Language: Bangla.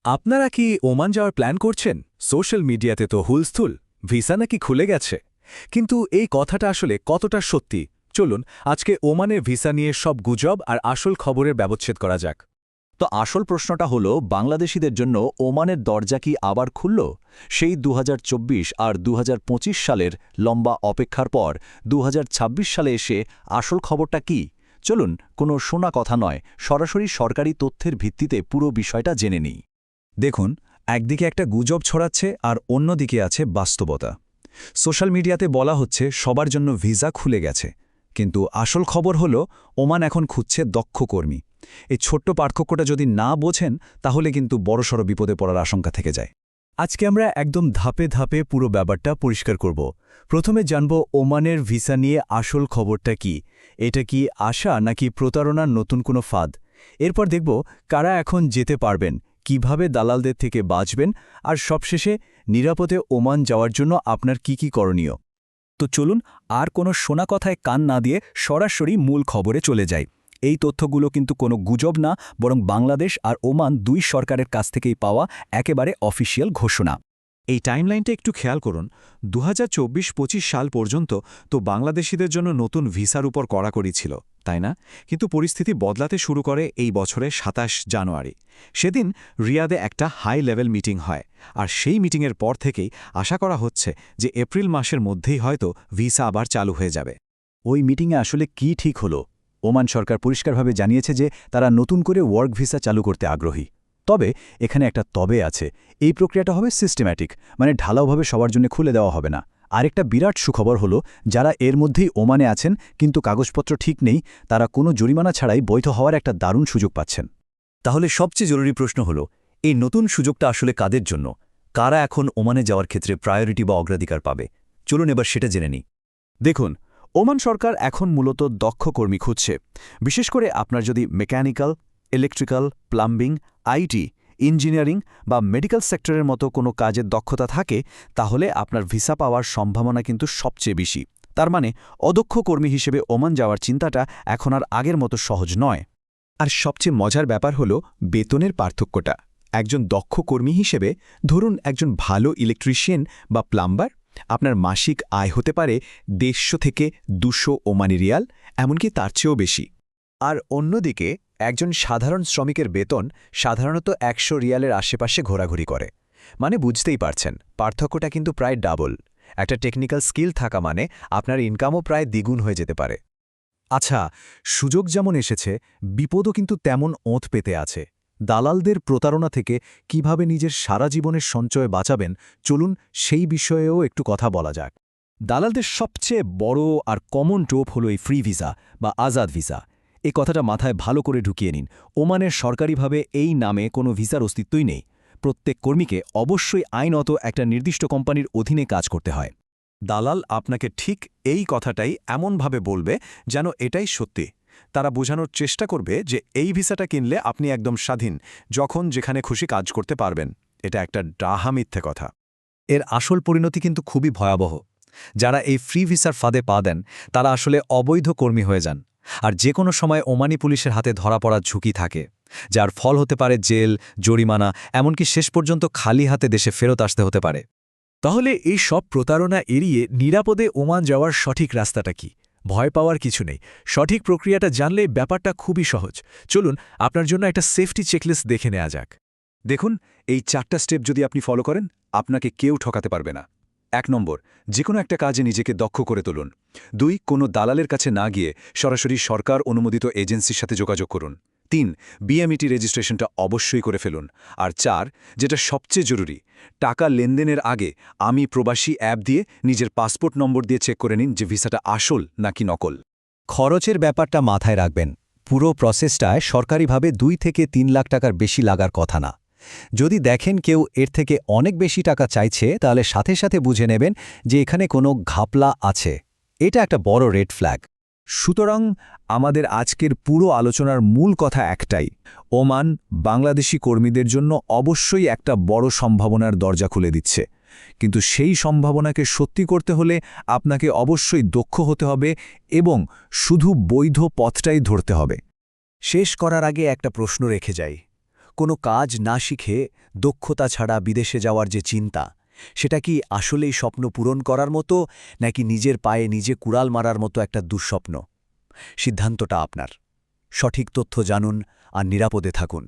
আপনারা কি ওমান যাওয়ার প্ল্যান করছেন? সোশ্যাল মিডিয়াতে তো হুলস্থুল, ভিসা নাকি খুলে গেছে। কিন্তু এই কথাটা আসলে কতটা সত্যি? চলুন আজকে ওমানের ভিসা নিয়ে সব গুজব আর আসল খবরের ব্যবচ্ছেদ করা যাক। তো আসল প্রশ্নটা হলো, বাংলাদেশিদের জন্য ওমানের দরজা কি আবার খুলল? সেই ২০২৪ আর ২০২৫ সালের লম্বা অপেক্ষার পর ২০২৬ সালে এসে আসল খবরটা কি? চলুন, কোনো শোনা কথা নয়, সরাসরি সরকারি তথ্যের ভিত্তিতে পুরো বিষয়টা জেনে নিই। দেখুন, একদিকে একটা গুজব ছড়াচ্ছে আর অন্যদিকে আছে বাস্তবতা। সোশ্যাল মিডিয়াতে বলা হচ্ছে সবার জন্য ভিসা খুলে গেছে, কিন্তু আসল খবর হলো ওমান এখন খুঁজছে দক্ষ কর্মী। এই ছোট্ট পার্থক্যটা যদি না বোঝেন, তাহলে কিন্তু বড়সড় বিপদে পড়ার আশঙ্কা থেকে যায়। আজকে আমরা একদম ধাপে ধাপে পুরো ব্যাপারটা পরিষ্কার করব। প্রথমে জানব ওমানের ভিসা নিয়ে আসল খবরটা কি। এটা কি আশা নাকি প্রতারণার নতুন কোনো ফাঁদ? এরপর দেখব কারা এখন যেতে পারবেন, কিভাবে দালালদের থেকে বাঁচবেন, আর সবশেষে নিরাপদে ওমান যাওয়ার জন্য আপনার কি করণীয়। তো চলুন আর কোনো শোনা কথায় কান না দিয়ে সরাসরি মূল খবরে চলে যাই। এই তথ্যগুলো কিন্তু কোনো গুজব না, বরং বাংলাদেশ আর ওমান দুই সরকারের কাছ থেকেই পাওয়া একেবারে অফিসিয়াল ঘোষণা। এই টাইমলাইনটা একটু খেয়াল করুন। ২০২৪-২৫ সাল পর্যন্ত তো বাংলাদেশিদের জন্য নতুন ভিসার উপর কড়াকড়ি ছিল, তাই না? কিন্তু পরিস্থিতি বদলাতে শুরু করে এই বছরের ২৭ জানুয়ারি। সেদিন রিয়াদে একটা হাই লেভেল মিটিং হয়, আর সেই মিটিংয়ের পর থেকেই আশা করা হচ্ছে যে এপ্রিল মাসের মধ্যেই হয়তো ভিসা আবার চালু হয়ে যাবে। ওই মিটিংয়ে আসলে কি ঠিক হলো? ওমান সরকার পরিষ্কারভাবে জানিয়েছে যে তারা নতুন করে ওয়ার্ক ভিসা চালু করতে আগ্রহী। তবে এখানে একটা তবে আছে, এই প্রক্রিয়াটা হবে সিস্টেম্যাটিক, মানে ঢালাওভাবে সবার জন্য খুলে দেওয়া হবে না। আরেকটা বিরাট সুখবর হলো, যারা এর মধ্যেই ওমানে আছেন কিন্তু কাগজপত্র ঠিক নেই, তারা কোনো জরিমানা ছাড়াই বৈধ হওয়ার একটা দারুণ সুযোগ পাচ্ছেন। তাহলে সবচেয়ে জরুরি প্রশ্ন হলো, এই নতুন সুযোগটা আসলে কাদের জন্য? কারা এখন ওমানে যাওয়ার ক্ষেত্রে প্রায়োরিটি বা অগ্রাধিকার পাবে? চলুন এবার সেটা জেনে নিই। দেখুন, ওমান সরকার এখন মূলত দক্ষ কর্মী খুঁজছে। বিশেষ করে আপনার যদি mechanical, electrical, plumbing, IT, engineering বা মেডিকেল সেক্টরের মতো কোনো কাজের দক্ষতা থাকে, তাহলে আপনার ভিসা পাওয়ার সম্ভাবনা কিন্তু সবচেয়ে বেশি। তার মানে অদক্ষ কর্মী হিসেবে ওমান যাওয়ার চিন্তাটা এখন আর আগের মতো সহজ নয়। আর সবচেয়ে মজার ব্যাপার হলো বেতনের পার্থক্যটা। একজন দক্ষ কর্মী হিসেবে ধরুন একজন ভালো ইলেকট্রিশিয়ান বা প্লাম্বার, আপনার মাসিক আয় হতে পারে ১৫০ থেকে ২০০ ওমানি রিয়াল, এমনকি তার চেয়েও বেশি। আর অন্যদিকে একজন সাধারণ শ্রমিকের বেতন সাধারণত ১০০ রিয়ালের আশেপাশে ঘোরাঘুরি করে। মানে বুঝতেই পারছেন, পার্থক্যটা কিন্তু প্রায় ডাবল। একটা টেকনিক্যাল স্কিল থাকা মানে আপনার ইনকামও প্রায় দ্বিগুণ হয়ে যেতে পারে। আচ্ছা, সুযোগ যেমন এসেছে, বিপদও কিন্তু তেমন ওঁত পেতে আছে। দালালদের প্রতারণা থেকে কিভাবে নিজের সারা জীবনের সঞ্চয় বাঁচাবেন, চলুন সেই বিষয়েও একটু কথা বলা যাক। দালালদের সবচেয়ে বড় আর কমন টোপ হলো এই ফ্রি ভিসা বা আজাদ ভিসা। এই কথাটা মাথায় ভালো করে ঢুকিয়ে নিন। ওমানের সরকারিভাবে এই নামে কোনো ভিসার অস্তিত্বই নেই। প্রত্যেক কর্মীকে অবশ্যই আইনত একটা নির্দিষ্ট কোম্পানির অধীনে কাজ করতে হয়। দালাল আপনাকে ঠিক এই কথাটাই এমনভাবে বলবে যেন এটাই সত্যি। তারা বোঝানোর চেষ্টা করবে যে এই ভিসাটা কিনলে আপনি একদম স্বাধীন, যখন যেখানে খুশি কাজ করতে পারবেন। এটা একটা ডাহা মিথ্যে কথা। এর আসল পরিণতি কিন্তু খুবই ভয়াবহ। যারা এই ফ্রি ভিসার ফাঁদে পা দেন, তারা আসলে অবৈধ কর্মী হয়ে যান, আর যে কোনো সময় ওমানি পুলিশের হাতে ধরা পড়ার ঝুঁকি থাকে, যার ফল হতে পারে জেল, জরিমানা, এমনকি শেষ পর্যন্ত খালি হাতে দেশে ফেরত আসতে হতে পারে। তাহলে এই সব প্রতারণা এড়িয়ে নিরাপদে ওমান যাওয়ার সঠিক রাস্তাটা কি? ভয় পাওয়ার কিছু নেই। সঠিক প্রক্রিয়াটা জানলে ব্যাপারটা খুবই সহজ। চলুন আপনার জন্য একটা সেফটি চেকলিস্ট দেখে নেওয়া যাক। দেখুন, এই ৪টা স্টেপ যদি আপনি ফলো করেন, আপনাকে কেউ ঠকাতে পারবে না। ১ নম্বর, যেকোনো একটা কাজে নিজেকে দক্ষ করে তুলুন। ২, কোনো দালালের কাছে না গিয়ে সরাসরি সরকার অনুমোদিত এজেন্সির সাথে যোগাযোগ করুন। ৩, বিএমইটি রেজিস্ট্রেশনটা অবশ্যই করে ফেলুন। আর ৪, যেটা সবচেয়ে জরুরি, টাকা লেনদেনের আগে আমি প্রবাসী অ্যাপ দিয়ে নিজের পাসপোর্ট নম্বর দিয়ে চেক করে নিন যে ভিসাটা আসল নাকি নকল। খরচের ব্যাপারটা মাথায় রাখবেন। পুরো প্রসেসটায় সরকারিভাবে ২ থেকে ৩ লাখ টাকার বেশি লাগার কথা না। যদি দেখেন কেউ এর থেকে অনেক বেশি টাকা চাইছে, তাহলে সাথে সাথে বুঝে নেবেন যে এখানে কোনো ঘাপলা আছে। এটা একটা বড় রেড ফ্ল্যাগ। সুতরাং আমাদের আজকের পুরো আলোচনার মূল কথা একটাই, ওমান বাংলাদেশি কর্মীদের জন্য অবশ্যই একটা বড় সম্ভাবনার দরজা খুলে দিচ্ছে। কিন্তু সেই সম্ভাবনাকে সত্যি করতে হলে আপনাকে অবশ্যই দক্ষ হতে হবে এবং শুধু বৈধ পথটাই ধরতে হবে। শেষ করার আগে একটা প্রশ্ন রেখে যাই। কোনো কাজ না শিখে দক্ষতা ছাড়া বিদেশে যাওয়ার যে চিন্তা, সেটা কি আসলেই স্বপ্ন পূরণ করার মতো নাকি নিজের পায়ে নিজে কুড়াল মারার মতো একটা দুঃস্বপ্ন? সিদ্ধান্তটা আপনার। সঠিক তথ্য জানুন আর নিরাপদে থাকুন।